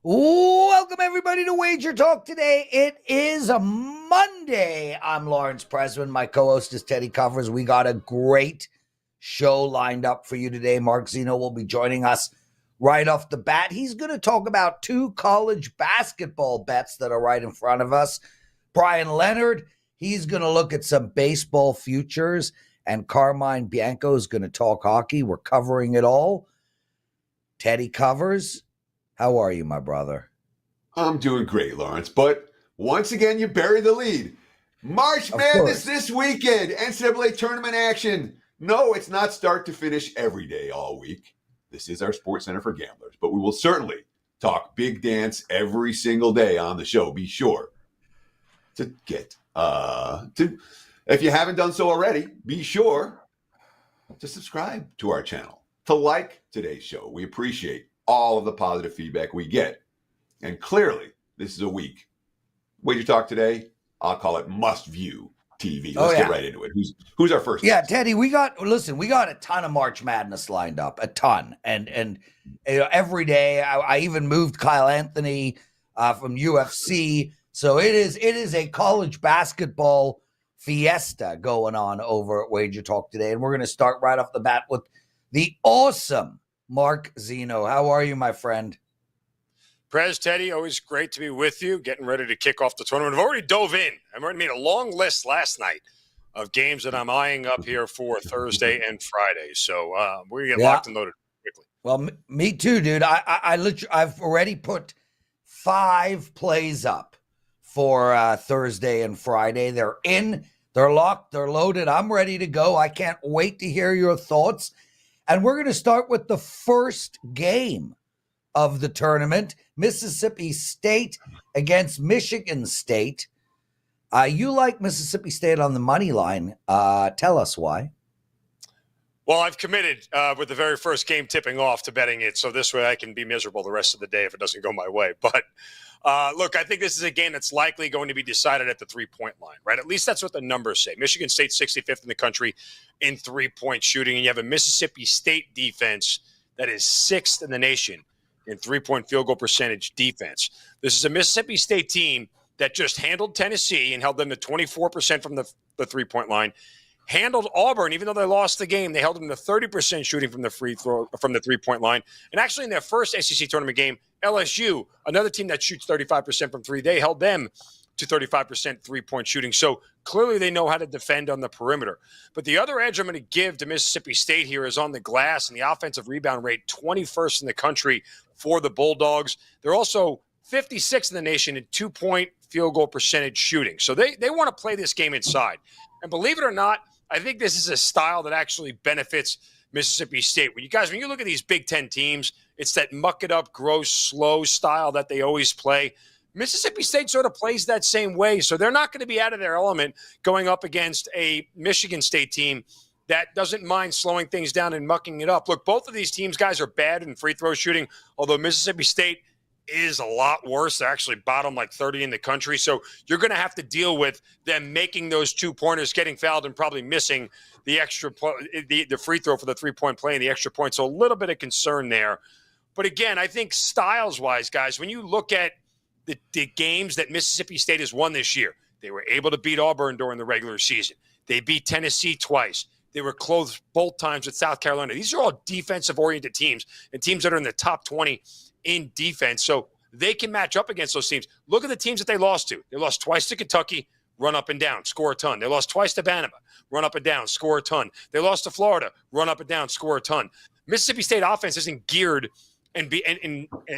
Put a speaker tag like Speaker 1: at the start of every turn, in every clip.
Speaker 1: Welcome, everybody, to WagerTalk Today. It is a Monday. I'm Lawrence Pressman. My co-host is Teddy Covers. We got a great show lined up for you today. Mark Zinno will be joining us right off the bat. He's going to talk about two college basketball bets that are right in front of us. Bryan Leonard, he's going to look at some baseball futures, and Carmine Bianco is going to talk hockey. We're covering it all. Teddy Covers, how are you, my brother?
Speaker 2: I'm doing great, Lawrence. But once again, you bury the lead. March Madness this weekend. NCAA Tournament action. No, it's not start to finish every day all week. This is our Sports Center for Gamblers. But we will certainly talk big dance every single day on the show. Be sure to get if you haven't done so already, be sure to subscribe to our channel, to like today's show. We appreciate all of the positive feedback we get. And clearly, this is a week. WagerTalk Today, I'll call it must-view TV. Let's get right into it. Who's our first?
Speaker 1: Yeah, Teddy, we got a ton of March Madness lined up, a ton. And you know, every day, I even moved Kyle Anthony from UFC. So it is a college basketball fiesta going on over at WagerTalk Today. And we're going to start right off the bat with the awesome Mark Zinno. How are you, my friend?
Speaker 3: Prez, Teddy, always great to be with you. Getting ready to kick off the tournament. I've already dove in. I've already made a long list last night of games that I'm eyeing up here for Thursday and Friday. So we're going to get locked and loaded quickly.
Speaker 1: Well, me too, dude. I've already put 5 plays up for Thursday and Friday. They're in, they're locked, they're loaded. I'm ready to go. I can't wait to hear your thoughts. And we're going to start with the first game of the tournament, Mississippi State against Michigan State. You like Mississippi State on the money line. Tell us why.
Speaker 3: Well, I've committed with the very first game tipping off to betting it, so this way I can be miserable the rest of the day if it doesn't go my way. But look, I think this is a game that's likely going to be decided at the three-point line, right? At least that's what the numbers say. Michigan State 65th in the country in three-point shooting, and you have a Mississippi State defense that is 6th in the nation in three-point field goal percentage defense. This is a Mississippi State team that just handled Tennessee and held them to 24% from the three-point line. Handled Auburn, even though they lost the game, they held them to 30% shooting from the three-point line. And actually, in their first SEC tournament game, LSU, another team that shoots 35% from three, they held them to 35% three-point shooting. So clearly, they know how to defend on the perimeter. But the other edge I'm going to give to Mississippi State here is on the glass and the offensive rebound rate, 21st in the country for the Bulldogs. They're also 56th in the nation in two-point field goal percentage shooting. So they want to play this game inside. And believe it or not, I think this is a style that actually benefits Mississippi State. When you look at these Big Ten teams, it's that muck it up, gross, slow style that they always play. Mississippi State sort of plays that same way, so they're not going to be out of their element going up against a Michigan State team that doesn't mind slowing things down and mucking it up. Look, both of these teams, guys, are bad in free throw shooting, although Mississippi State is a lot worse. They're actually bottom like 30 in the country. So you're going to have to deal with them making those 2-pointers, getting fouled, and probably missing the extra the free throw for the three-point play and the extra point. So a little bit of concern there. But again, I think styles-wise, guys, when you look at the games that Mississippi State has won this year, they were able to beat Auburn during the regular season. They beat Tennessee twice. They were close both times with South Carolina. These are all defensive-oriented teams and teams that are in the top 20 in defense, so they can match up against those teams. Look at the teams that they lost to. They lost twice to Kentucky, run up and down, score a ton. They lost twice to Bama, run up and down, score a ton. They lost to Florida, run up and down, score a ton. Mississippi State offense isn't geared and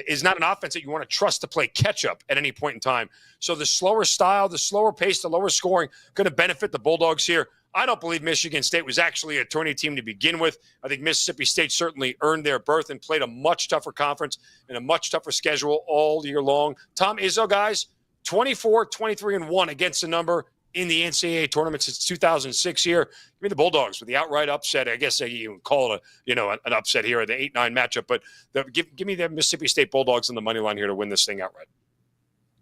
Speaker 3: is not an offense that you want to trust to play catch-up at any point in time. So the slower style, the slower pace, the lower scoring, going to benefit the Bulldogs here. I don't believe Michigan State was actually a tourney team to begin with. I think Mississippi State certainly earned their berth and played a much tougher conference and a much tougher schedule all year long. Tom Izzo, guys, 24, 23-1 against the number in the NCAA tournament since 2006 here. Give me the Bulldogs with the outright upset. I guess you can call it an upset here, the 8-9 matchup. But give me the Mississippi State Bulldogs on the money line here to win this thing outright.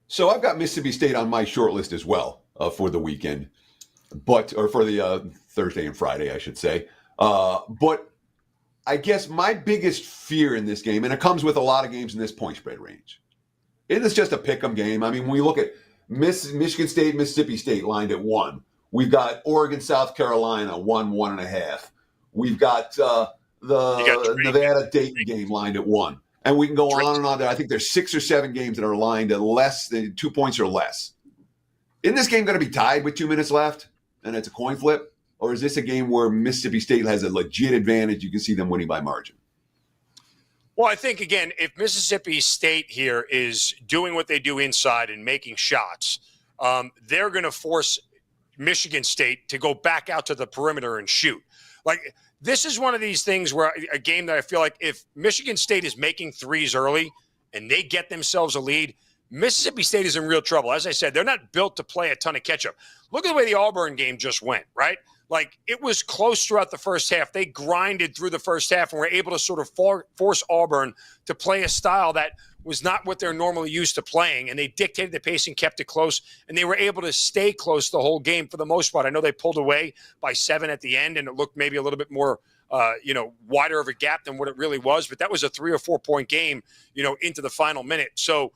Speaker 2: So I've got Mississippi State on my short list as well for the weekend. Or for the Thursday and Friday, I should say. But I guess my biggest fear in this game, and it comes with a lot of games in this point spread range, It is just a pick'em game. I mean, when we look at Michigan State, Mississippi State lined at 1. We've got Oregon, South Carolina, 1.5. We've got the Nevada Dayton game lined at 1. And we can go on and on there. I think there's 6 or 7 games that are lined at less than 2 points or less. Isn't this game going to be tied with 2 minutes left and it's a coin flip? Or is this a game where Mississippi State has a legit advantage? You can see them winning by margin.
Speaker 3: Well, I think, again, if Mississippi State here is doing what they do inside and making shots, they're going to force Michigan State to go back out to the perimeter and shoot. Like, this is one of these things where a game that I feel like if Michigan State is making threes early and they get themselves a lead, Mississippi State is in real trouble. As I said, they're not built to play a ton of catch-up. Look at the way the Auburn game just went, right? Like, it was close throughout the first half. They grinded through the first half and were able to sort of force Auburn to play a style that was not what they're normally used to playing, and they dictated the pace and kept it close, and they were able to stay close the whole game for the most part. I know they pulled away by 7 at the end, and it looked maybe a little bit more, wider of a gap than what it really was, but that was a 3 or 4 point game, into the final minute. So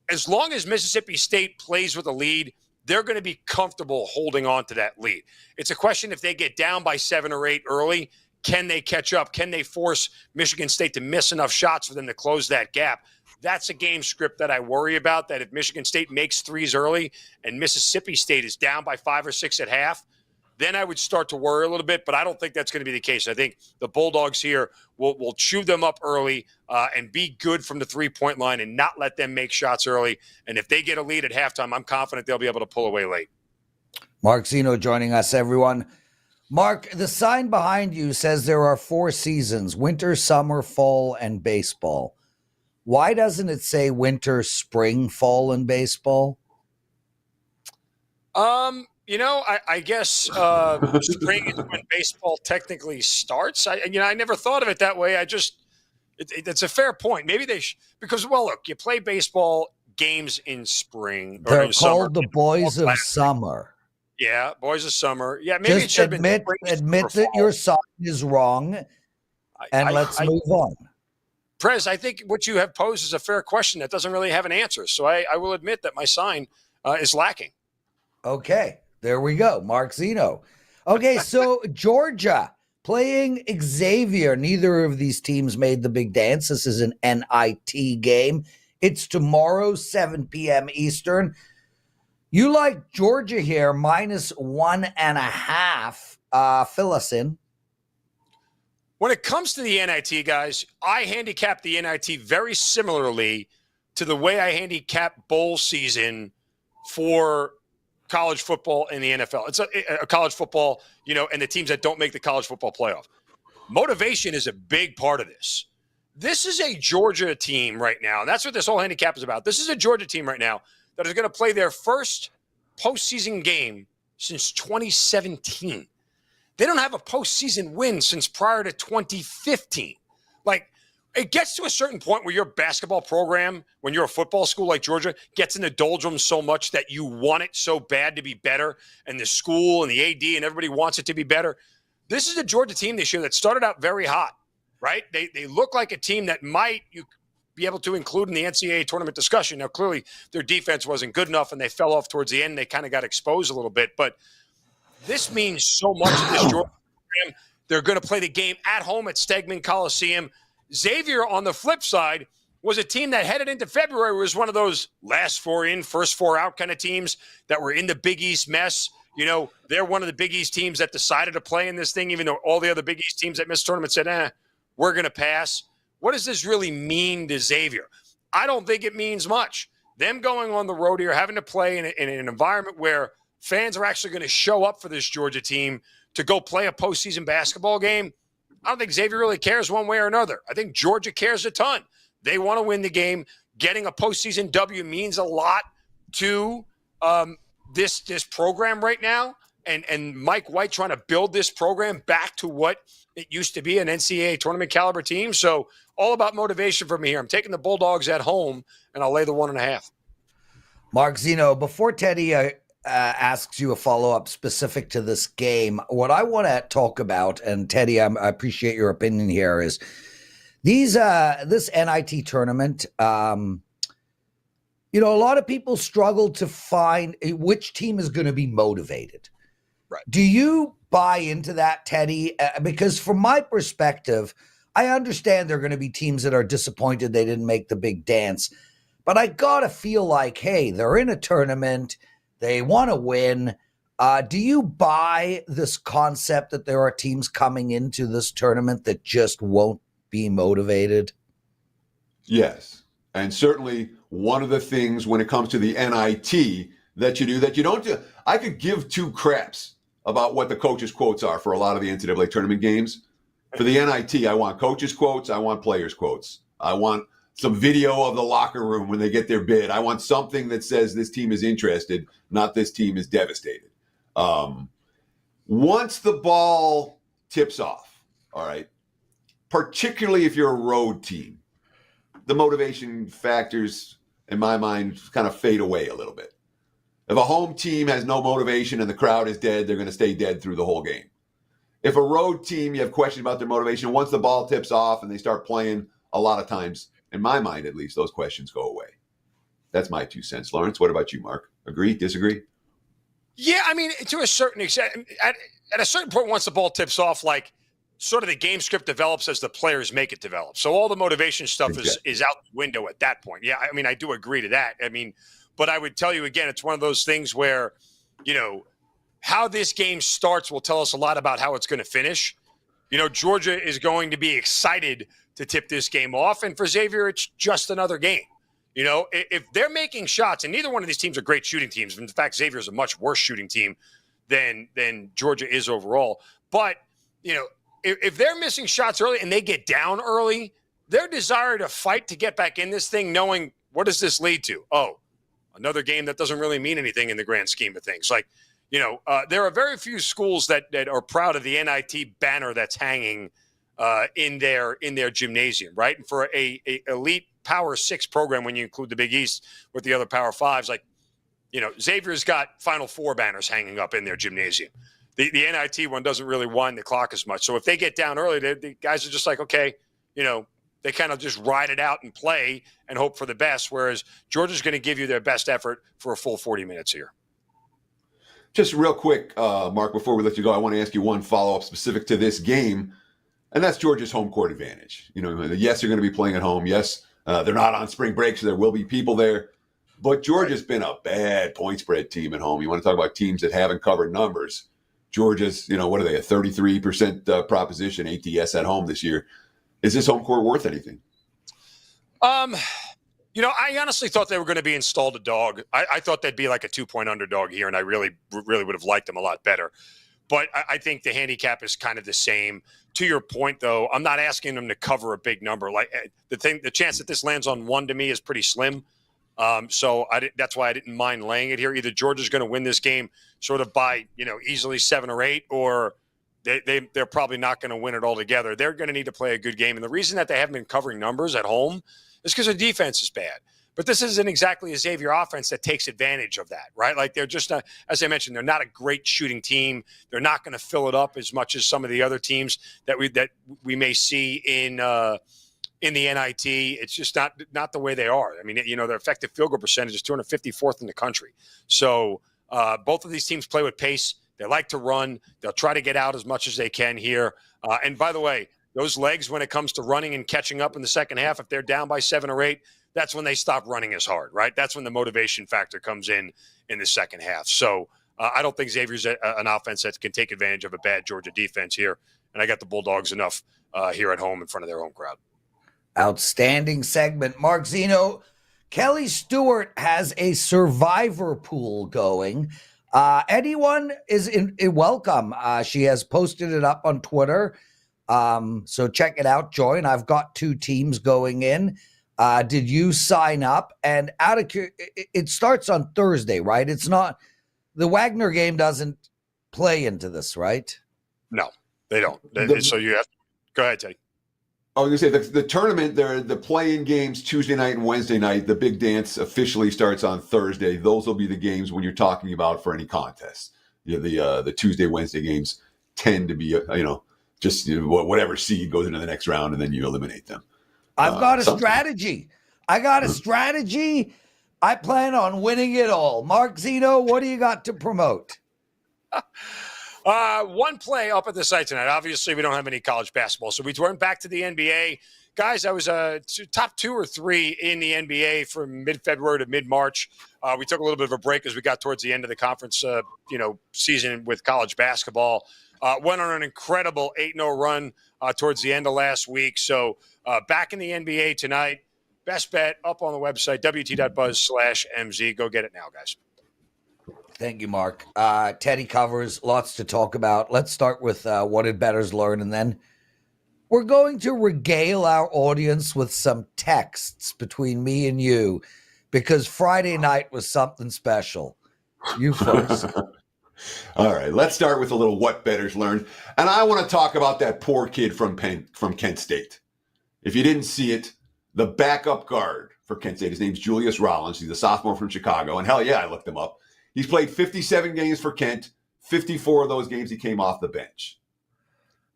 Speaker 3: as long as Mississippi State plays with a lead, they're going to be comfortable holding on to that lead. It's a question if they get down by 7 or 8 early, can they catch up? Can they force Michigan State to miss enough shots for them to close that gap? That's a game script that I worry about, that if Michigan State makes threes early and Mississippi State is down by 5 or 6 at half, then I would start to worry a little bit, but I don't think that's going to be the case. I think the Bulldogs here will chew them up early and be good from the three-point line and not let them make shots early. And if they get a lead at halftime, I'm confident they'll be able to pull away late.
Speaker 1: Mark Zinno joining us, everyone. Mark, the sign behind you says there are 4 seasons: winter, summer, fall, and baseball. Why doesn't it say winter, spring, fall, and baseball?
Speaker 3: I guess spring is when baseball technically starts. I never thought of it that way. It's a fair point. Maybe because look, you play baseball games in spring. Or
Speaker 1: They're
Speaker 3: in
Speaker 1: called
Speaker 3: summer.
Speaker 1: the boys of summer.
Speaker 3: Yeah, boys of summer. Yeah, maybe
Speaker 1: Just
Speaker 3: it should
Speaker 1: admit that your sign is wrong, and let's move on.
Speaker 3: Prez, I think what you have posed is a fair question that doesn't really have an answer. So I will admit that my sign is lacking.
Speaker 1: Okay, there we go. Mark Zinno. Okay, so Georgia playing Xavier. Neither of these teams made the big dance. This is an NIT game. It's tomorrow, 7 p.m. Eastern. You like Georgia here, -1.5. Fill us in.
Speaker 3: When it comes to the NIT, guys, I handicap the NIT very similarly to the way I handicap bowl season for college football and the NFL. It's a college football, and the teams that don't make the college football playoff. Motivation is a big part of this. This is a Georgia team right now, and that's what this whole handicap is about. This is a Georgia team right now that is going to play their first postseason game since 2017. They don't have a postseason win since prior to 2015. Like, it gets to a certain point where your basketball program, when you're a football school like Georgia, gets in the doldrums so much that you want it so bad to be better, and the school and the AD and everybody wants it to be better. This is a Georgia team this year that started out very hot, right? They look like a team that you be able to include in the NCAA tournament discussion. Now, clearly, their defense wasn't good enough, and they fell off towards the end. They kind of got exposed a little bit, but this means so much to this Georgia program. They're going to play the game at home at Stegman Coliseum. Xavier, on the flip side, was a team that headed into February was one of those last 4 in, first 4 out kind of teams that were in the Big East mess. They're one of the Big East teams that decided to play in this thing, even though all the other Big East teams that missed tournament said, we're going to pass. What does this really mean to Xavier? I don't think it means much. Them going on the road here, having to play in an environment where fans are actually going to show up for this Georgia team to go play a postseason basketball game. I don't think Xavier really cares one way or another. I think Georgia cares a ton. They want to win the game. Getting a postseason W means a lot to this program right now. And Mike White trying to build this program back to what it used to be, an NCAA tournament caliber team. So all about motivation for me here. I'm taking the Bulldogs at home, and I'll lay the 1.5.
Speaker 1: Mark Zinno, before Teddy asks you a follow-up specific to this game, what I want to talk about, and Teddy, I appreciate your opinion here, is this NIT tournament. a lot of people struggle to find which team is going to be motivated.
Speaker 3: Right.
Speaker 1: Do you buy into that, Teddy? Because from my perspective, I understand there are going to be teams that are disappointed they didn't make the big dance. But I got to feel like, hey, they're in a tournament. They want to win. Do you buy this concept that there are teams coming into this tournament that just won't be motivated?
Speaker 2: Yes. And certainly one of the things when it comes to the NIT that you do that you don't do. I could give two craps about what the coaches' quotes are for a lot of the NCAA tournament games. For the NIT, I want coaches' quotes. I want players' quotes. I want some video of the locker room when they get their bid. I want something that says this team is interested, not this team is devastated. Once the ball tips off, all right, particularly if you're a road team, the motivation factors, in my mind, kind of fade away a little bit. If a home team has no motivation and the crowd is dead, they're going to stay dead through the whole game. If a road team, you have questions about their motivation, once the ball tips off and they start playing, a lot of times, in my mind at least, those questions go away. That's my 2 cents. Lawrence, what about you, Mark? Agree, disagree?
Speaker 3: Yeah, I mean, to a certain extent, at a certain point, once the ball tips off, like sort of the game script develops as the players make it develop. So all the motivation stuff is out the window at that point. Yeah, I mean, I do agree to that. I mean, but I would tell you again, it's one of those things where, how this game starts will tell us a lot about how it's going to finish. Georgia is going to be excited to tip this game off. And for Xavier, it's just another game. If they're making shots, and neither one of these teams are great shooting teams. In fact, Xavier is a much worse shooting team than Georgia is overall. But, if they're missing shots early and they get down early, their desire to fight to get back in this thing, knowing what does this lead to? Oh, another game that doesn't really mean anything in the grand scheme of things. Like, there are very few schools that are proud of the NIT banner that's hanging in their gymnasium, right? And for a elite Power 6 program, when you include the Big East with the other Power 5s, like, Xavier's got Final Four banners hanging up in their gymnasium. The NIT one doesn't really wind the clock as much. So if they get down early, the guys are just like, okay, they kind of just ride it out and play and hope for the best, whereas Georgia's going to give you their best effort for a full 40 minutes here.
Speaker 2: Just real quick, Mark, before we let you go, I want to ask you one follow-up specific to this game, and that's Georgia's home court advantage. Yes, they're going to be playing at home. Yes, they're not on spring break, so there will be people there. But Georgia's been a bad point spread team at home. You want to talk about teams that haven't covered numbers. Georgia's, what are they, a 33% proposition ATS at home this year. Is this home court worth anything?
Speaker 3: I honestly thought they were going to be installed a dog. I thought they'd be like a 2-point underdog here, and I really, really would have liked them a lot better. But I think the handicap is kind of the same. To your point, though, I'm not asking them to cover a big number. Like the chance that this lands on 1 to me is pretty slim. So that's why I didn't mind laying it here. Either Georgia's going to win this game sort of by, easily 7 or 8, or they're probably not going to win it altogether. They're going to need to play a good game. And the reason that they haven't been covering numbers at home is because their defense is bad. But this isn't exactly a Xavier offense that takes advantage of that, right? Like they're just not, as I mentioned, they're not a great shooting team. They're not going to fill it up as much as some of the other teams that we may see in the NIT. It's just not the way they are. I mean, their effective field goal percentage is 254th in the country. So both of these teams play with pace. They like to run. They'll try to get out as much as they can here. And by the way, those legs, when it comes to running and catching up in the second half, if they're down by 7 or 8, that's when they stop running as hard, right? That's when the motivation factor comes in the second half. So I don't think Xavier's an offense that can take advantage of a bad Georgia defense here. And I got the Bulldogs enough here at home in front of their home crowd.
Speaker 1: Outstanding segment. Mark Zinno, Kelly Stewart has a survivor pool going. Anyone is welcome. She has posted it up on Twitter. So check it out, join. I've got 2 teams going in. Did you sign up? And it starts on Thursday, right? It's not, the Wagner game doesn't play into this, right?
Speaker 3: No, they don't. So you have, go ahead, Teddy.
Speaker 2: I was going to say the tournament, the play-in games Tuesday night and Wednesday night. The big dance officially starts on Thursday. Those will be the games when you're talking about for any contest. The Tuesday, Wednesday games tend to be, just whatever seed goes into the next round, and then you eliminate them.
Speaker 1: I've got a strategy. I got a strategy. I plan on winning it all. Mark Zinno, what do you got to promote?
Speaker 3: One play up at the site tonight. Obviously, we don't have any college basketball, so we went back to the NBA. Guys, I was top 2 or 3 in the NBA from mid-February to mid-March. We took a little bit of a break as we got towards the end of the conference, season with college basketball. Went on an incredible 8-0 run towards the end of last week. So back in the NBA tonight. Best bet up on the website, wt.buzz/MZ. Go get it now, guys.
Speaker 1: Thank you, Mark. Teddy covers, lots to talk about. Let's start with what did bettors learn, and then we're going to regale our audience with some texts between me and you, because Friday night was something special. You first.
Speaker 2: All right, let's start with a little what bettors learned. And I want to talk about that poor kid from Kent State. If you didn't see it, the backup guard for Kent State, his name's Julius Rollins. He's a sophomore from Chicago. And hell yeah, I looked him up. He's played 57 games for Kent. 54 of those games he came off the bench.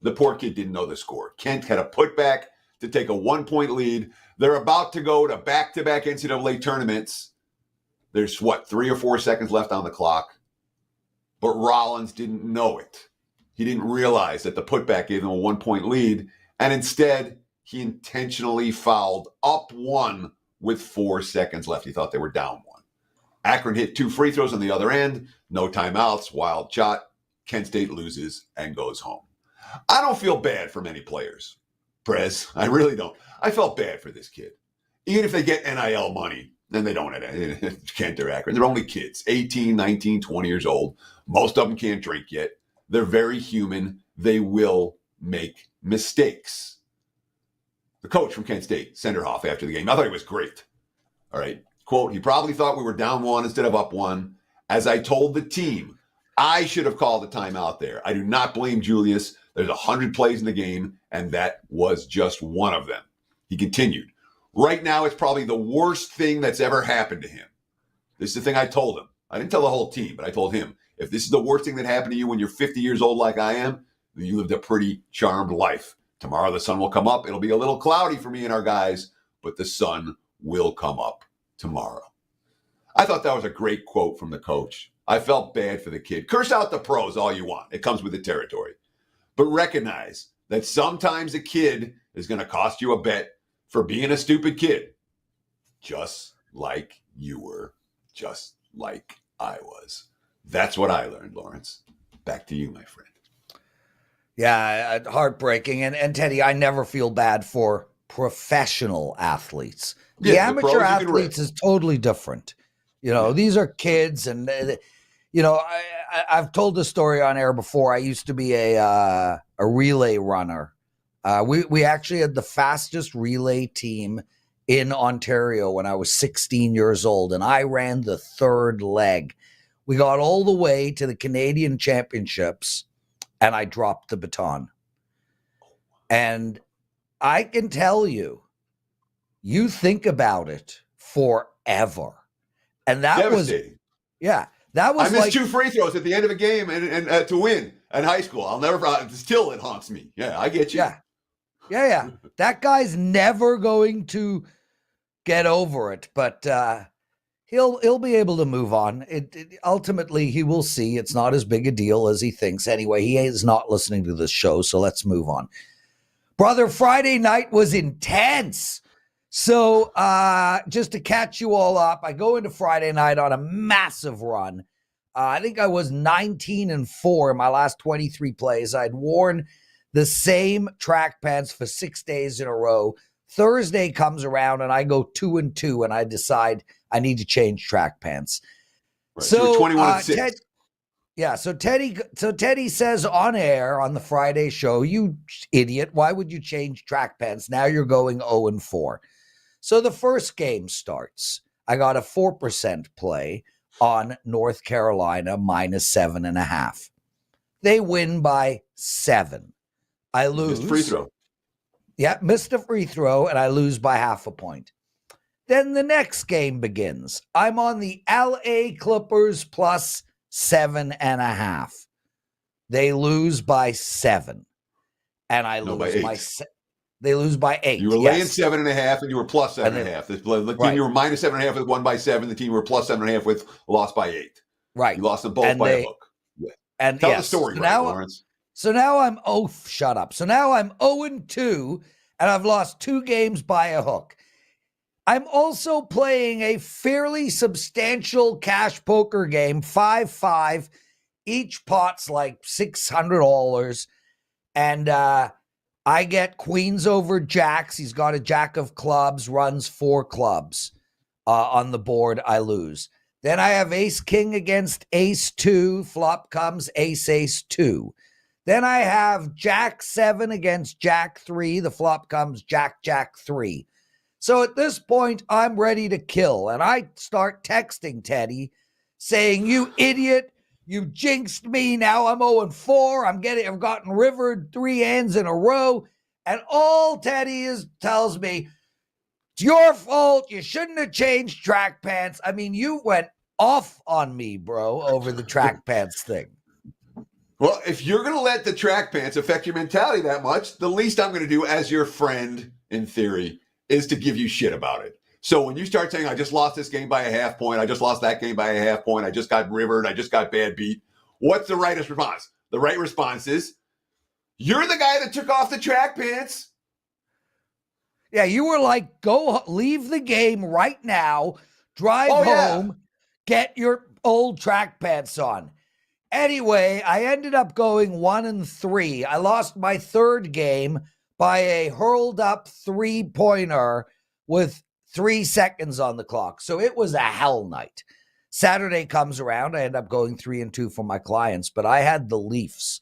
Speaker 2: The poor kid didn't know the score. Kent had a putback to take a 1-point lead. They're about to go to back-to-back NCAA tournaments. There's, 3 or 4 seconds left on the clock. But Rollins didn't know it. He didn't realize that the putback gave them a 1-point lead. And instead, he intentionally fouled up 1 with 4 seconds left. He thought they were down 1. Akron hit 2 free throws on the other end. No timeouts. Wild shot. Kent State loses and goes home. I don't feel bad for many players, Prez. I really don't. I felt bad for this kid. Even if they get NIL money, then they don't at Kent or Akron. They're only kids, 18, 19, 20 years old. Most of them can't drink yet. They're very human. They will make mistakes. The coach from Kent State, Senderhoff, after the game, I thought he was great. All right. Quote, he probably thought we were down 1 instead of up 1. As I told the team, I should have called a timeout there. I do not blame Julius. There's 100 plays in the game, and that was just one of them. He continued, right now it's probably the worst thing that's ever happened to him. This is the thing I told him. I didn't tell the whole team, but I told him, if this is the worst thing that happened to you when you're 50 years old like I am, then you lived a pretty charmed life. Tomorrow the sun will come up. It'll be a little cloudy for me and our guys, but the sun will come up tomorrow. I thought that was a great quote from the coach. I felt bad for the kid. Curse out the pros all you want. It comes with the territory. But recognize that sometimes a kid is going to cost you a bet for being a stupid kid. Just like you were, just like I was. That's what I learned, Lawrence. Back to you, my friend.
Speaker 1: Yeah, heartbreaking. And Teddy, I never feel bad for professional athletes. The amateur athletes is totally different. These are kids, and I've told this story on air before. I used to be a relay runner. We actually had the fastest relay team in Ontario when I was 16 years old, and I ran the 3rd leg. We got all the way to the Canadian Championships, and I dropped the baton. And I can tell you, you think about it forever. And that was, that was
Speaker 2: I missed 2 free throws at the end of a game and to win in high school. I'll never, still it haunts me. Yeah, I get you.
Speaker 1: Yeah. That guy's never going to get over it, but he'll be able to move on. Ultimately, he will see it's not as big a deal as he thinks. Anyway, he is not listening to this show, so let's move on. Brother, Friday night was intense. So just to catch you all up, I go into Friday night on a massive run. I think I was 19-4 in my last 23 plays. I'd worn the same track pants for 6 days in a row. Thursday comes around and I go 2-2, and I decide I need to change track pants.
Speaker 2: Right. So 21-6.
Speaker 1: So Teddy says on air on the Friday show, you idiot, why would you change track pants? Now you're going 0-4. So the first game starts. I got a 4% play on North Carolina -7.5. They win by 7. I lose.
Speaker 2: Missed free throw.
Speaker 1: Yeah, missed a free throw, and I lose by 0.5 point. Then the next game begins. I'm on the LA Clippers +7.5. They lose by 7. And I lose by 8. They lose by 8.
Speaker 2: You were laying 7.5, and you were plus 7.5. The team you were minus 7.5 with won by 7. The team you were plus 7.5 with lost by 8.
Speaker 1: Right.
Speaker 2: You lost them both by a hook. Yeah.
Speaker 1: And
Speaker 2: tell the story, Lawrence.
Speaker 1: So now I'm shut up. So now I'm 0-2, and I've lost 2 games by a hook. I'm also playing a fairly substantial cash poker game, 5-5. Each pot's like $600. And I get queens over jacks. He's got a jack of clubs, runs 4 clubs on the board. I lose. Then I have ace king against ace 2. Flop comes ace ace 2. Then I have jack 7 against jack 3. The flop comes jack jack 3. So at this point, I'm ready to kill. And I start texting Teddy saying, "You idiot. You jinxed me. Now I'm 0-4. I've gotten rivered 3 hands in a row." And all Teddy tells me, "It's your fault. You shouldn't have changed track pants." I mean, you went off on me, bro, over the track pants thing.
Speaker 2: Well, if you're going to let the track pants affect your mentality that much, the least I'm going to do as your friend, in theory, is to give you shit about it. So when you start saying, "I just lost this game by a half point, I just lost that game by a half point, I just got rivered, I just got bad beat," what's the right response? The right response is, "You're the guy that took off the track pants."
Speaker 1: Yeah, you were like, "Go leave the game right now, drive home, get your old track pants on." Anyway, I ended up going 1-3. I lost my 3rd game by a hurled up 3-pointer with 3 seconds on the clock. So it was a hell night. Saturday comes around. I end up going 3-2 for my clients, but I had the Leafs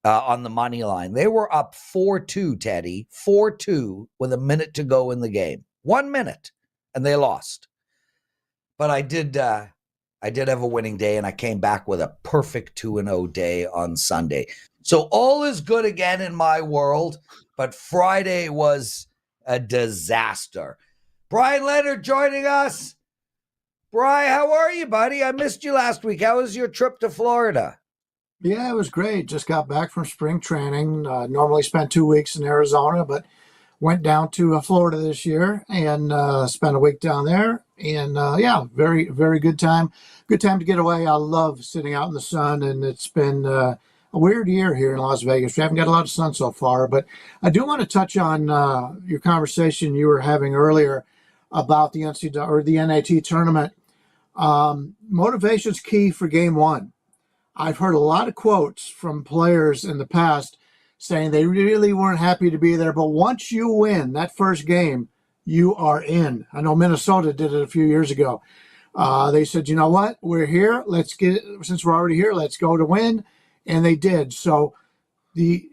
Speaker 1: on the money line. They were up 4-2, Teddy, 4-2 with a minute to go in the game. 1 minute, and they lost. But I did have a winning day, and I came back with a perfect 2-0 day on Sunday. So all is good again in my world, but Friday was a disaster. Bryan Leonard joining us. Bri, how are you, buddy? I missed you last week. How was your trip to Florida?
Speaker 4: Yeah, it was great. Just got back from spring training. Normally spent 2 weeks in Arizona, but went down to Florida this year and spent a week down there. And yeah, very, very good time. Good time to get away. I love sitting out in the sun, and it's been a weird year here in Las Vegas. We haven't got a lot of sun so far, but I do want to touch on your conversation you were having earlier about the NCAA or the NAT tournament. Motivation's key for game 1. I've heard a lot of quotes from players in the past saying they really weren't happy to be there, but once you win that first game, you are in. I know Minnesota did it a few years ago. They said, "You know what? We're here. Since we're already here, let's go to win." And they did. So the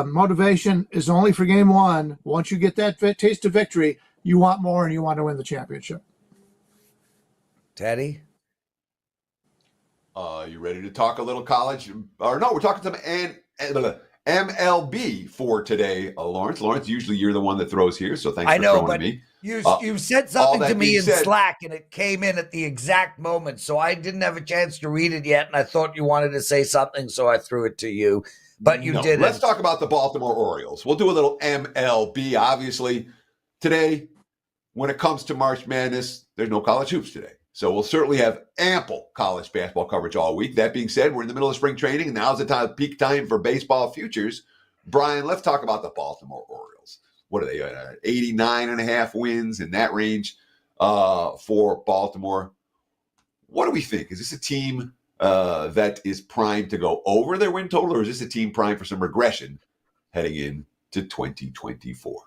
Speaker 4: motivation is only for game 1. Once you get that taste of victory, you want more and you want to win the championship.
Speaker 1: Teddy?
Speaker 2: You ready to talk a little college? Or no, we're talking some MLB for today, Lawrence. Lawrence, usually you're the one that throws here, so thanks for throwing me.
Speaker 1: You said something to me in Slack, and it came in at the exact moment, so I didn't have a chance to read it yet, and I thought you wanted to say something, so I threw it to you, but you didn't.
Speaker 2: Let's talk about the Baltimore Orioles. We'll do a little MLB. Obviously, today, when it comes to March Madness, there's no college hoops today. So we'll certainly have ample college basketball coverage all week. That being said, we're in the middle of spring training, and now's the peak time for baseball futures. Bryan, let's talk about the Baltimore Orioles. What are they, 89.5 wins in that range for Baltimore? What do we think? Is this a team that is primed to go over their win total, or is this a team primed for some regression heading into 2024?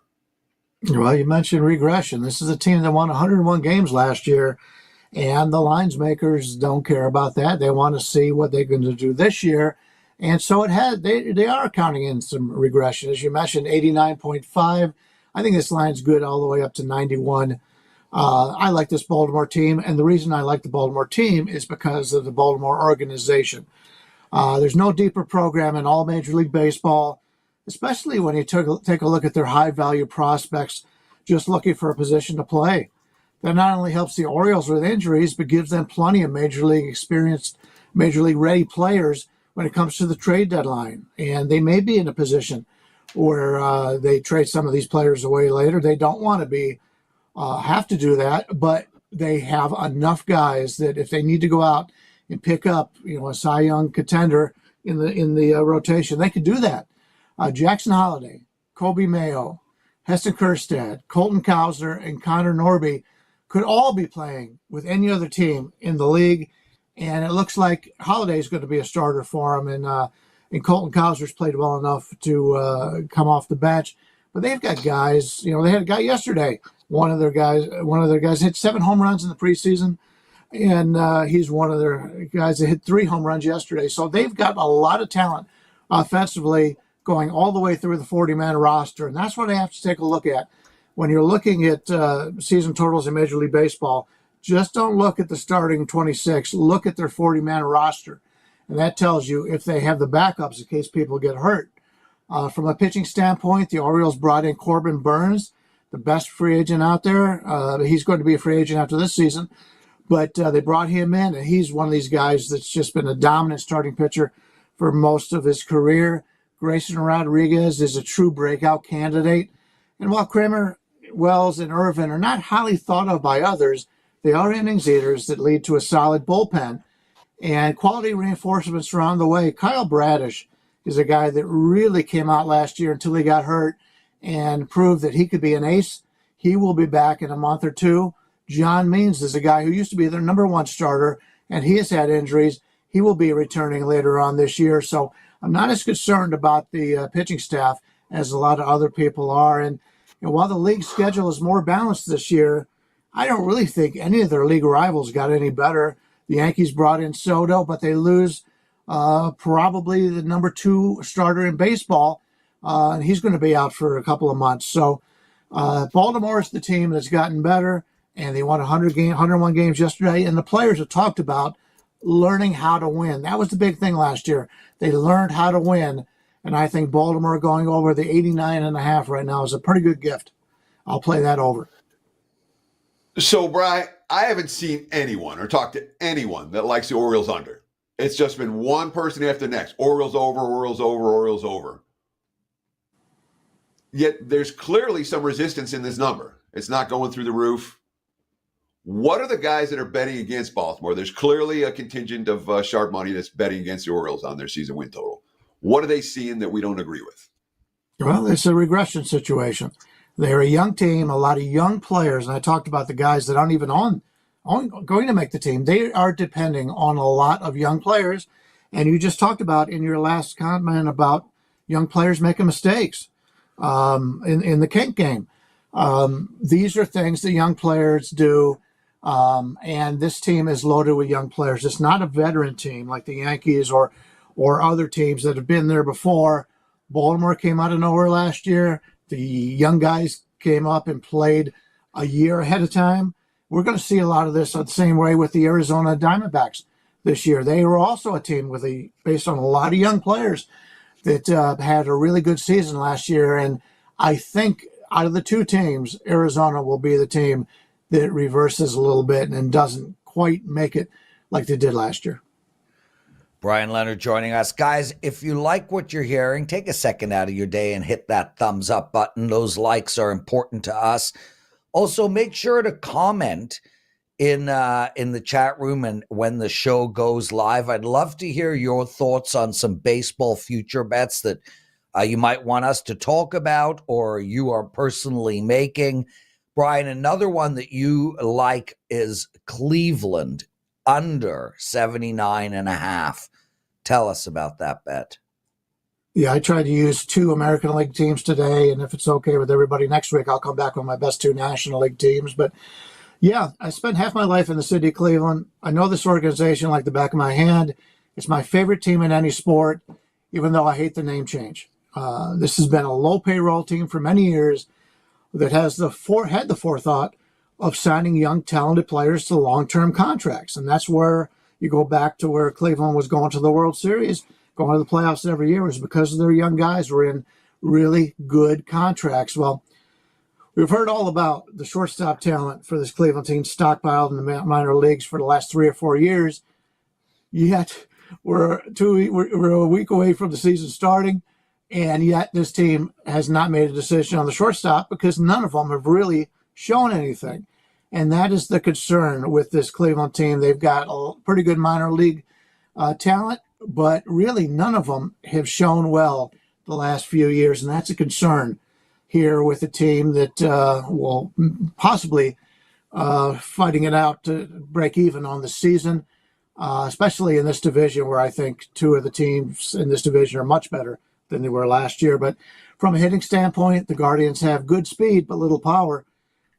Speaker 4: Well, you mentioned regression. This is a team that won 101 games last year. And the lines makers don't care about that. They want to see what they're going to do this year. And so they are counting in some regression. As you mentioned, 89.5. I think this line's good all the way up to 91. I like this Baltimore team. And the reason I like the Baltimore team is because of the Baltimore organization. There's no deeper program in all Major League Baseball, especially when you take a look at their high-value prospects just looking for a position to play. That not only helps the Orioles with injuries, but gives them plenty of Major League experienced, Major League ready players when it comes to the trade deadline. And they may be in a position where they trade some of these players away later. They don't want to have to do that, but they have enough guys that if they need to go out and pick up, a Cy Young contender in the rotation, they could do that. Jackson Holliday, Kobe Mayo, Heston Kjerstad, Colton Cowser, and Connor Norby could all be playing with any other team in the league, and it looks like Holliday is going to be a starter for them, and Colton Cowser's played well enough to come off the bench. But they've got guys. They had a guy yesterday. One of their guys hit 7 home runs in the preseason, and he's one of their guys that hit 3 home runs yesterday. So they've got a lot of talent offensively going all the way through the 40-man roster, and that's what I have to take a look at. When you're looking at season totals in Major League Baseball, just don't look at the starting 26. Look at their 40-man roster, and that tells you if they have the backups in case people get hurt. From a pitching standpoint, the Orioles brought in Corbin Burns, the best free agent out there. He's going to be a free agent after this season, but they brought him in, and he's one of these guys that's just been a dominant starting pitcher for most of his career. Grayson Rodriguez is a true breakout candidate. And while Kramer, Wells, and Irvin are not highly thought of by others, they are innings eaters that lead to a solid bullpen and quality reinforcements around the way. Kyle Bradish is a guy that really came out last year until he got hurt and proved that he could be an ace. He will be back in a month or two. John Means is a guy who used to be their number 1 starter, and he has had injuries. He will be returning later on this year. So I'm not as concerned about the pitching staff as a lot of other people are. And while the league schedule is more balanced this year, I don't really think any of their league rivals got any better. The Yankees brought in Soto, but they lose probably the number 2 starter in baseball, and he's going to be out for a couple of months. So Baltimore is the team that's gotten better, and they won 101 games yesterday, and the players have talked about learning how to win. That was the big thing last year. They learned how to win, and I think Baltimore going over the 89.5 right now is a pretty good gift. I'll play that over.
Speaker 2: So, Brian, I haven't seen anyone or talked to anyone that likes the Orioles under. It's just been one person after the next. Orioles over, Orioles over, Orioles over. Yet there's clearly some resistance in this number. It's not going through the roof. What are the guys that are betting against Baltimore? There's clearly a contingent of sharp money that's betting against the Orioles on their season win total. What are they seeing that we don't agree with?
Speaker 4: Well, it's a regression situation. They're a young team, a lot of young players, and I talked about the guys that aren't even going to make the team. They are depending on a lot of young players, and you just talked about in your last comment about young players making mistakes in the kink game. These are things that young players do. And this team is loaded with young players. It's not a veteran team like the Yankees or other teams that have been there before. Baltimore came out of nowhere last year. The young guys came up and played a year ahead of time. We're going to see a lot of this the same way with the Arizona Diamondbacks this year. They were also a team based on a lot of young players that had a really good season last year. And I think out of the 2 teams, Arizona will be the team that reverses a little bit and doesn't quite make it like they did last year.
Speaker 1: Bryan Leonard joining us. Guys, if you like what you're hearing, take a second out of your day and hit that thumbs up button. Those likes are important to us. Also, make sure to comment in the chat room and when the show goes live. I'd love to hear your thoughts on some baseball future bets that you might want us to talk about or you are personally making. Brian, another one that you like is Cleveland under 79.5. Tell us about that bet.
Speaker 4: Yeah, I tried to use 2 American League teams today, and if it's okay with everybody, next week I'll come back with my best 2 National League teams. But yeah, I spent half my life in the city of Cleveland. I know this organization like the back of my hand. It's my favorite team in any sport, even though I hate the name change. This has been a low payroll team for many years that has had the forethought of signing young, talented players to long-term contracts. And that's where you go back to where Cleveland was going to the World Series, going to the playoffs every year, was because their young guys were in really good contracts. Well, we've heard all about the shortstop talent for this Cleveland team stockpiled in the minor leagues for the last 3 or 4 years. Yet we're a week away from the season starting, And yet this team has not made a decision on the shortstop because none of them have really shown anything. And that is the concern with this Cleveland team. They've got a pretty good minor league talent, but really none of them have shown well the last few years. And that's a concern here with a team that will possibly fighting it out to break even on the season, especially in this division where I think two of the teams in this division are much better than they were last year. But from a hitting standpoint, the Guardians have good speed but little power.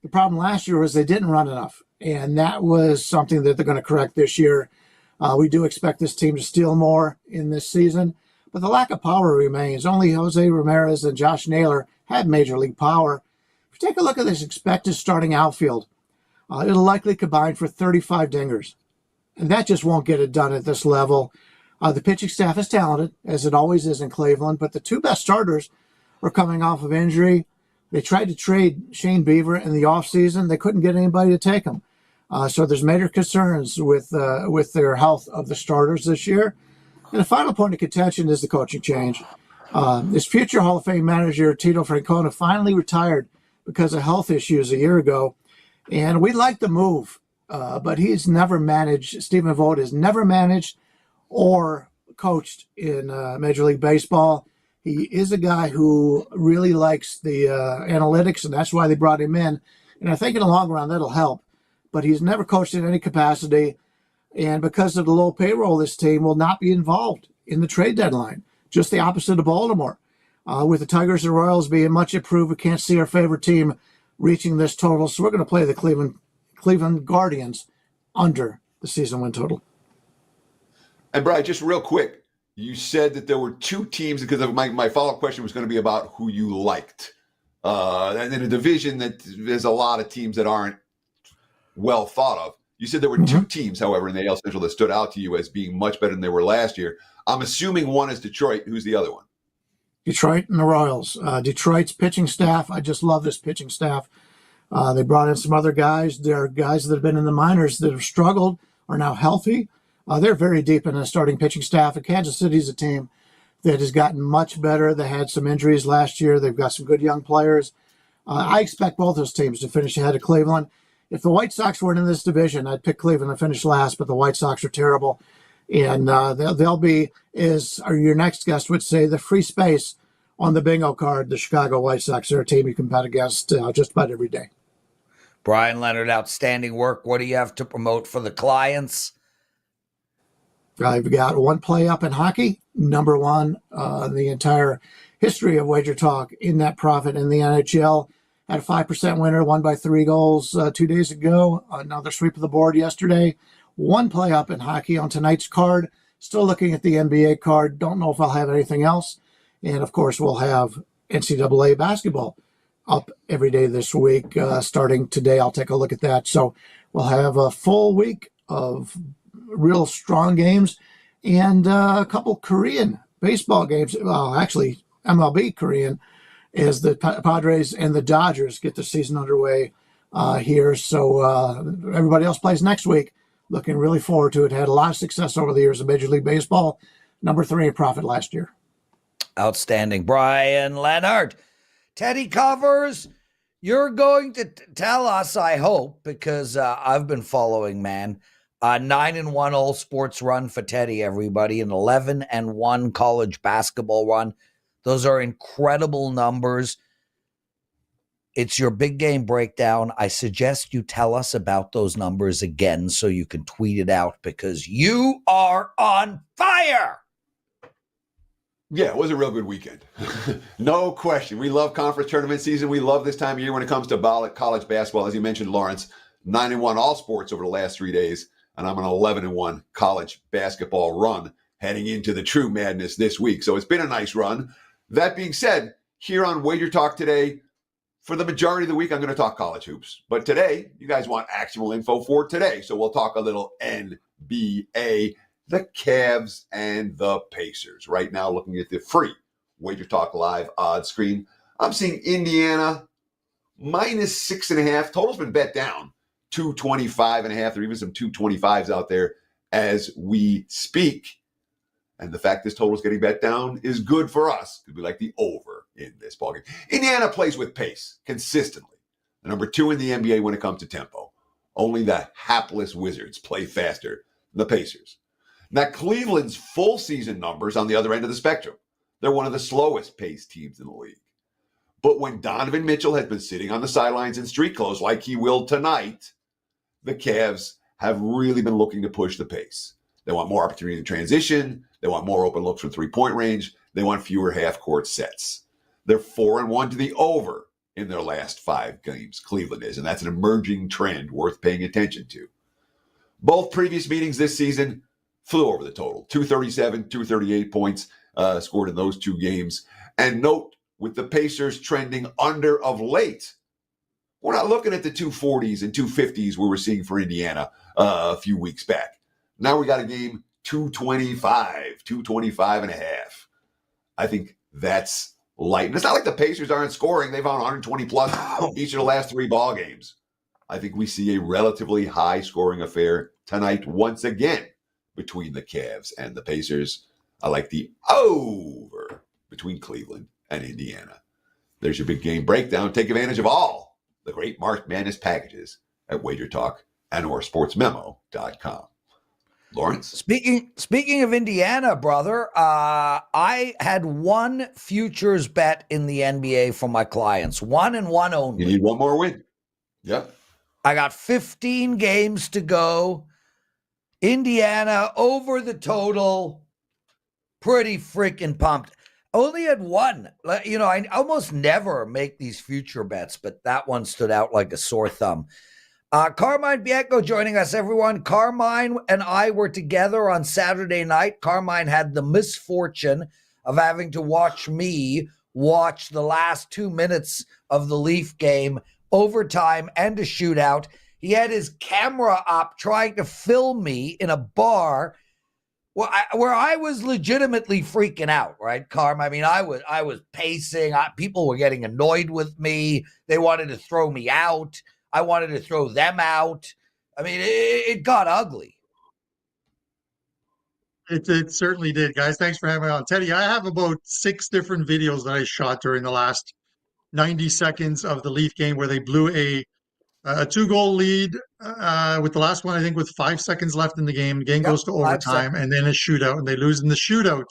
Speaker 4: The problem last year was they didn't run enough, and that was something that they're going to correct this year. We do expect this team to steal more in this season, but the lack of power remains. Only Jose Ramirez and Josh Naylor had major league power. If you take a look at this expected starting outfield, it'll likely combine for 35 dingers, and that just won't get it done at this level. The pitching staff is talented, as it always is in Cleveland, but the two best starters are coming off of injury. They tried to trade Shane Beaver in the offseason. They couldn't get anybody to take him. So there's major concerns with their health of the starters this year. And the final point of contention is the coaching change. This future Hall of Fame manager, Tito Francona, finally retired because of health issues a year ago. And we like the move, but he's never managed, Stephen Vogt has never managed or coached in Major League Baseball. He is a guy who really likes the analytics, and that's why they brought him in. And I think in the long run, that'll help. But he's never coached in any capacity. And because of the low payroll, this team will not be involved in the trade deadline. Just the opposite of Baltimore. With the Tigers and Royals being much improved, we can't see our favorite team reaching this total. So we're going to play the Cleveland Guardians under the season win total.
Speaker 2: And Brian, just real quick, you said that there were two teams, because my follow-up question was going to be about who you liked. And in a division that there's a lot of teams that aren't well thought of. You said there were two teams, however, in the AL Central that stood out to you as being much better than they were last year. I'm assuming one is Detroit. Who's the other one?
Speaker 4: Detroit and the Royals. Detroit's pitching staff, I just love this pitching staff. They brought in some other guys. There are guys that have been in the minors that have struggled, are now healthy. They're very deep in the starting pitching staff. And Kansas City's a team that has gotten much better. They had some injuries last year. They've got some good young players. I expect both those teams to finish ahead of Cleveland. If the White Sox weren't in this division, I'd pick Cleveland to finish last, but the White Sox are terrible. And they'll be, as your next guest would say, the free space on the bingo card. The Chicago White Sox are a team you can bet against just about every day.
Speaker 1: Bryan Leonard, outstanding work. What do you have to promote for the clients?
Speaker 4: I've got one play up in hockey, number one in the entire history of WagerTalk in net profit in the NHL. Had a 5% winner, won by 3 goals 2 days ago. Another sweep of the board yesterday. One play up in hockey on tonight's card. Still looking at the NBA card. Don't know if I'll have anything else. And, of course, we'll have NCAA basketball up every day this week. Starting today, I'll take a look at that. So we'll have a full week of real strong games and a couple Korean baseball games. Well, actually, MLB Korean, as the Padres and the Dodgers get the season underway here. So everybody else plays next week. Looking really forward to it. Had a lot of success over the years in Major League Baseball. Number 3 in profit last year.
Speaker 1: Outstanding. Bryan Leonard. Teddy Covers, you're going to tell us, I hope, because I've been following, man. 9-1 all sports run for Teddy, everybody, an 11-1 college basketball run. Those are incredible numbers. It's your big game breakdown. I suggest you tell us about those numbers again so you can tweet it out because you are on fire.
Speaker 2: Yeah, it was a real good weekend. No question. We love conference tournament season. We love this time of year when it comes to college basketball. As you mentioned, Lawrence, 9-1 all sports over the last 3 days. And I'm an 11-1 college basketball run heading into the true madness this week. So it's been a nice run. That being said, here on WagerTalk today, for the majority of the week, I'm going to talk college hoops. But today, you guys want actual info for today. So we'll talk a little NBA, the Cavs and the Pacers. Right now, looking at the free WagerTalk Live odds screen, I'm seeing Indiana minus 6.5. Total's been bet down. 225.5. There are even some 225s out there as we speak. And the fact this total is getting bet down is good for us because we like the over in this ballgame. Indiana plays with pace consistently. The number 2 in the NBA when it comes to tempo. Only the hapless Wizards play faster than the Pacers. Now, Cleveland's full season numbers on the other end of the spectrum. They're one of the slowest paced teams in the league. But when Donovan Mitchell has been sitting on the sidelines in street clothes like he will tonight, the Cavs have really been looking to push the pace. They want more opportunity in transition. They want more open looks from three-point range. They want fewer half-court sets. They're 4-1 to the over in their last 5 games, Cleveland is, and that's an emerging trend worth paying attention to. Both previous meetings this season flew over the total. 237, 238 points scored in those 2 games. And note, with the Pacers trending under of late, we're not looking at the 240s and 250s we were seeing for Indiana a few weeks back. Now we got a game 225 and a half. I think that's light. And it's not like the Pacers aren't scoring. They've won 120 plus each of the last 3 ball games. I think we see a relatively high scoring affair tonight once again between the Cavs and the Pacers. I like the over between Cleveland and Indiana. There's your big game breakdown. Take advantage of all the great March Madness packages at WagerTalk and or sportsmemo.com. Lawrence?
Speaker 1: Speaking of Indiana, brother, I had 1 futures bet in the NBA for my clients. 1 and 1 only.
Speaker 2: You need 1 more win. Yep.
Speaker 1: I got 15 games to go. Indiana over the total. Pretty freaking pumped. Only had 1. I almost never make these future bets, but that one stood out like a sore thumb. Carmine Bianco joining us, everyone. Carmine and I were together on Saturday night. Carmine had the misfortune of having to watch me watch the last 2 minutes of the Leaf game, overtime and a shootout. He had his camera up trying to film me in a bar where I was legitimately freaking out, right, Carm? I mean, I was pacing. People were getting annoyed with me. They wanted to throw me out. I wanted to throw them out. I mean, it got ugly.
Speaker 5: It certainly did, guys. Thanks for having me on. Teddy, I have about 6 different videos that I shot during the last 90 seconds of the Leaf game where they blew a 2-goal lead with the last one, I think, with 5 seconds left in the game. The game goes to overtime and then a shootout, and they lose in the shootout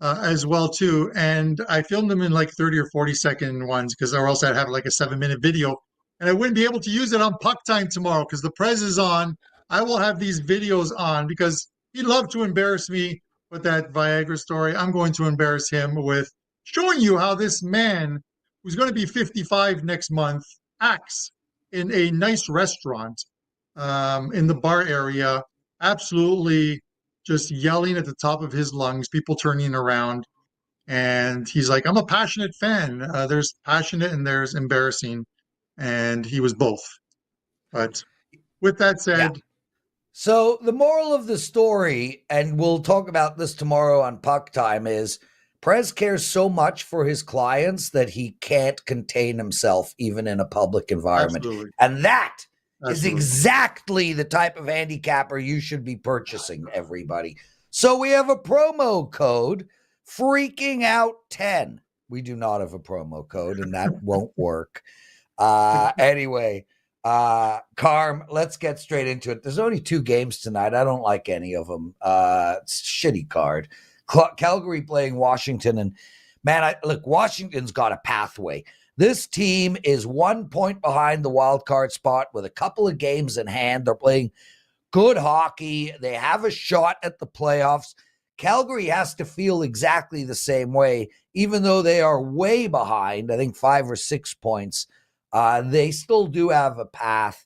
Speaker 5: as well, too. And I filmed them in like 30 or 40-second ones or else I'd have like a 7-minute video. And I wouldn't be able to use it on puck time tomorrow because the Prez is on. I will have these videos on because he'd love to embarrass me with that Viagra story. I'm going to embarrass him with showing you how this man, who's going to be 55 next month, acts in a nice restaurant in the bar area, absolutely just yelling at the top of his lungs, people turning around. And he's like, I'm a passionate fan. There's passionate and there's embarrassing. And he was both. But with that said.
Speaker 1: So the moral of the story, and we'll talk about this tomorrow on Puck Time, is Prez cares so much for his clients that he can't contain himself even in a public environment.
Speaker 5: Absolutely.
Speaker 1: And that is exactly the type of handicapper you should be purchasing, everybody. So we have a promo code, Freaking Out 10. We do not have a promo code, and that won't work. Anyway, Carm, let's get straight into it. There's only 2 games tonight. I don't like any of them. It's a shitty card. Calgary playing Washington, and man, look, Washington's got a pathway. This team is 1 point behind the wild card spot with a couple of games in hand. They're playing good hockey. They have a shot at the playoffs. Calgary has to feel exactly the same way, even though they are way behind, I think 5 or 6 points. They still do have a path.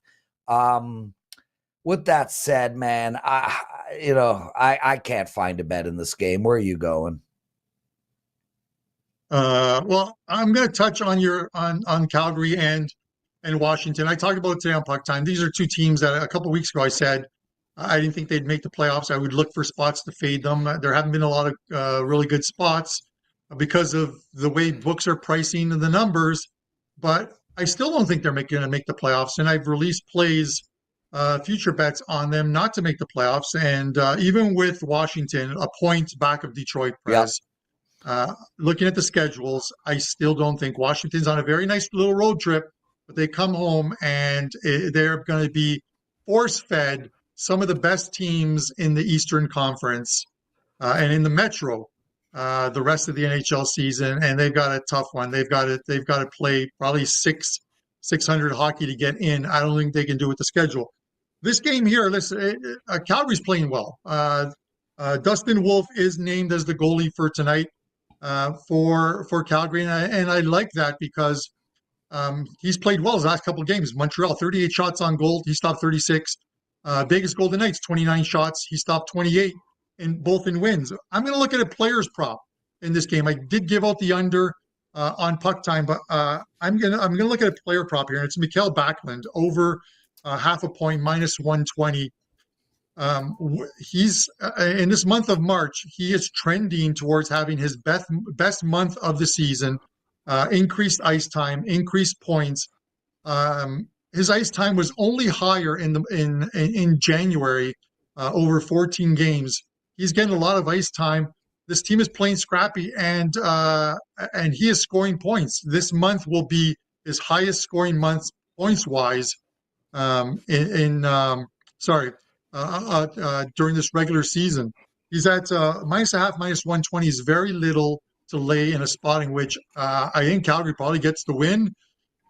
Speaker 1: With that said, man, I can't find a bet in this game. Where are you going?
Speaker 5: Well, I'm going to touch on on Calgary and Washington. I talked about it today on Puck Time. These are 2 teams that a couple of weeks ago I said I didn't think they'd make the playoffs. I would look for spots to fade them. There haven't been a lot of really good spots because of the way books are pricing the numbers, but I still don't think they're going to make the playoffs. And I've released plays future bets on them not to make the playoffs. And even with Washington, a point back of Detroit, Prez, looking at the schedules, I still don't think Washington's on a very nice little road trip, but they come home and they're going to be force-fed some of the best teams in the Eastern Conference and in the Metro the rest of the NHL season, and they've got a tough one. They've got to play probably 600 hockey to get in. I don't think they can do with the schedule. This game here, listen, Calgary's playing well. Dustin Wolf is named as the goalie for tonight for Calgary, and I like that because he's played well his last couple of games. Montreal, 38 shots on goal. He stopped 36. Vegas Golden Knights, 29 shots. He stopped 28 in wins. I'm going to look at a player's prop in this game. I did give out the under on puck time, but I'm gonna look at a player prop here, and it's Mikael Backlund over half a point, -120. He's in this month of March, he is trending towards having his best month of the season. Increased ice time, increased points. His ice time was only higher in January over 14 games. He's getting a lot of ice time. This team is playing scrappy, and he is scoring points. This month will be his highest scoring month points wise during this regular season. He's at -0.5, -120 is very little to lay in a spot in which I think Calgary probably gets the win.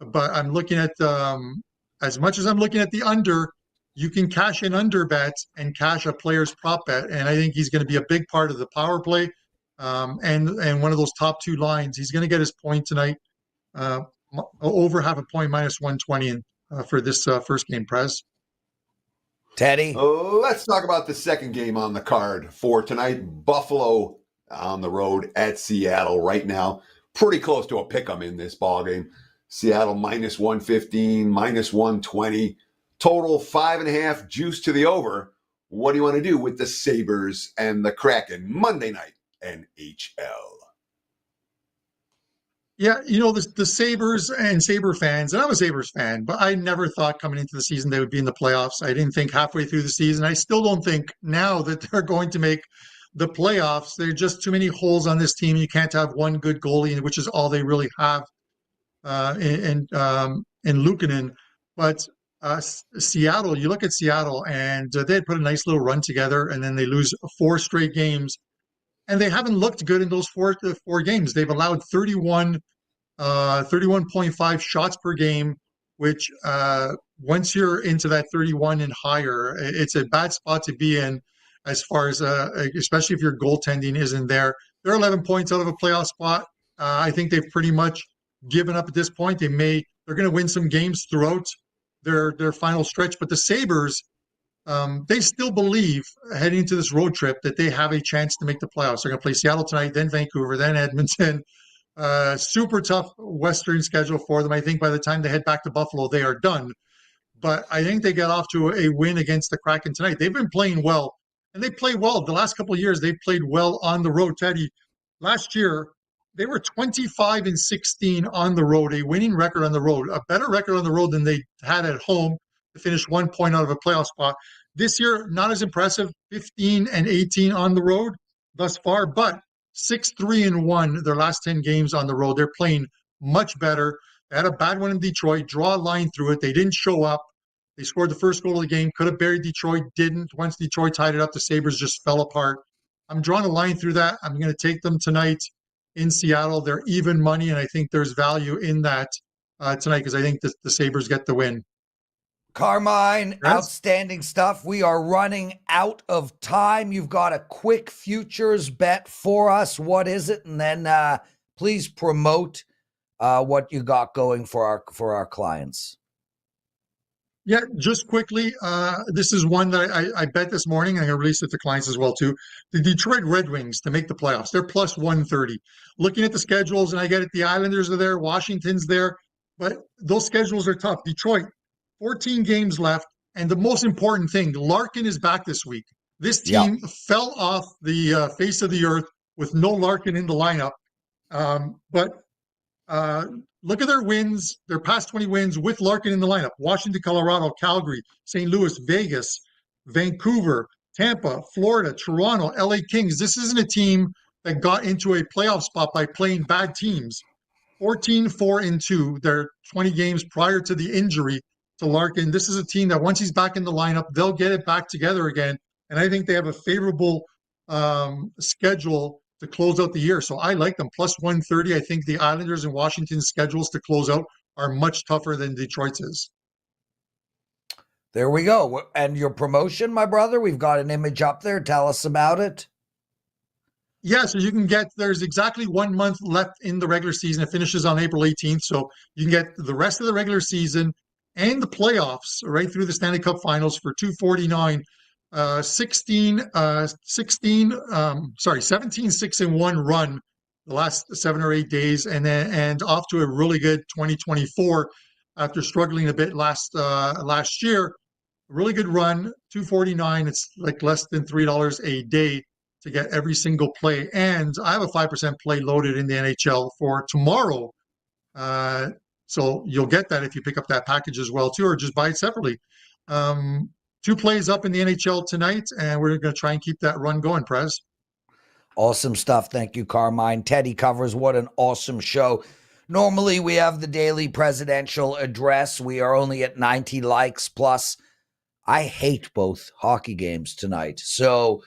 Speaker 5: But I'm looking at as much as I'm looking at the under, you can cash an under bet and cash a player's prop bet, and I think he's going to be a big part of the power play and one of those top two lines. He's going to get his point tonight, over half a point, -120 for this first game. Prez.
Speaker 1: Teddy.
Speaker 2: Let's talk about the second game on the card for tonight. Buffalo on the road at Seattle right now. Pretty close to a pick-em in this ball game. Seattle -115, -120. Total 5.5, juice to the over. What do you want to do with the Sabres and the Kraken Monday night NHL?
Speaker 5: Yeah, you know, the Sabres and Sabre fans, and I'm a Sabres fan, but I never thought coming into the season they would be in the playoffs. I didn't think halfway through the season. I still don't think now that they're going to make the playoffs. There are just too many holes on this team. You can't have one good goalie, which is all they really have in Luukkonen. But Seattle, you look at Seattle, and they had put a nice little run together, and then they lose 4 straight games. And they haven't looked good in those four games. They've allowed 31.5 shots per game, which once you're into that 31 and higher, it's a bad spot to be in as far as, especially if your goaltending isn't there. They're 11 points out of a playoff spot. I think they've pretty much given up at this point. They're going to win some games throughout their final stretch. But the Sabres, they still believe heading into this road trip that they have a chance to make the playoffs. They're going to play Seattle tonight, then Vancouver, then Edmonton. Super tough Western schedule for them. I think by the time they head back to Buffalo, they are done. But I think they get off to a win against the Kraken tonight. They've been playing well, and they play well. The last couple of years, they've played well on the road. Teddy, last year, they were 25-16 on the road, a winning record on the road, a better record on the road than they had at home to finish 1 point out of a playoff spot. This year, not as impressive, 15-18 on the road thus far, but 6-3-1 their last 10 games on the road. They're playing much better. They had a bad one in Detroit, draw a line through it. They didn't show up. They scored the first goal of the game, could have buried Detroit, didn't. Once Detroit tied it up, the Sabres just fell apart. I'm drawing a line through that. I'm going to take them tonight in Seattle. They're even money, and I think there's value in that tonight because I think the Sabres get the win.
Speaker 1: Carmine, outstanding stuff. We are running out of time. You've got a quick futures bet for us. What is it? And then please promote what you got going for our clients.
Speaker 5: Yeah, just quickly, this is one that I bet this morning. I'm going to release it to clients as well, too. The Detroit Red Wings to make the playoffs. They're +130. Looking at the schedules, and I get it, the Islanders are there, Washington's there, but those schedules are tough. Detroit, 14 games left, and the most important thing, Larkin is back this week. This team fell off the face of the earth with no Larkin in the lineup. But look at their wins, their past 20 wins with Larkin in the lineup. Washington, Colorado, Calgary, St. Louis, Vegas, Vancouver, Tampa, Florida, Toronto, LA Kings. This isn't a team that got into a playoff spot by playing bad teams. 14-4-2, their 20 games prior to the injury to Larkin. This is a team that once he's back in the lineup, they'll get it back together again. And I think they have a favorable schedule to close out the year. So I like them. Plus 130. I think the Islanders and Washington's schedules to close out are much tougher than Detroit's is.
Speaker 1: There we go. And your promotion, my brother, we've got an image up there. Tell us about it.
Speaker 5: Yeah, so you can get, there's exactly 1 month left in the regular season. It finishes on April 18th. So you can get the rest of the regular season and the playoffs right through the Stanley Cup Finals for $249. 17-6-1 run the last 7 or 8 days, and off to a really good 2024 after struggling a bit last year. Really good run, $249. It's like less than $3 a day to get every single play. And I have a 5% play loaded in the NHL for tomorrow. So you'll get that if you pick up that package as well too, or just buy it separately. 2 plays up in the NHL tonight, and we're going to try and keep that run going, Prez.
Speaker 1: Awesome stuff. Thank you, Carmine. Teddy covers. What an awesome show. Normally, we have the daily presidential address. We are only at 90 likes plus. I hate both hockey games tonight, so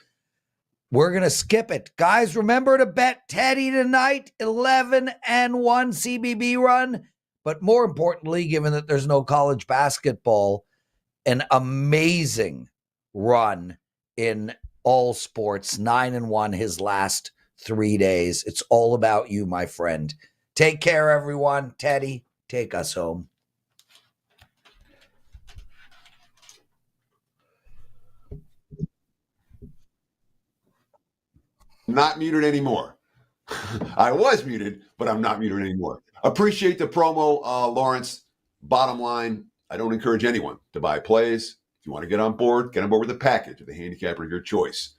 Speaker 1: we're going to skip it. Guys, remember to bet Teddy tonight, 11-1 CBB run. But more importantly, given that there's no college basketball, an amazing run in all sports, 9-1 his last 3 days. It's all about you, my friend. Take care, everyone. Teddy, take us home.
Speaker 2: Not muted anymore. I was muted, but I'm not muted anymore. Appreciate the promo, Lawrence. Bottom line, I don't encourage anyone to buy plays. If you want to get on board with the package of the handicapper of your choice.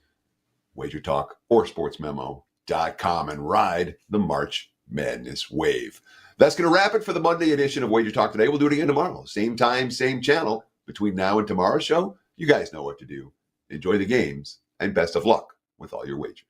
Speaker 2: WagerTalk or sportsmemo.com and ride the March Madness wave. That's going to wrap it for the Monday edition of WagerTalk Today. We'll do it again tomorrow. Same time, same channel. Between now and tomorrow's show, you guys know what to do. Enjoy the games and best of luck with all your wagers.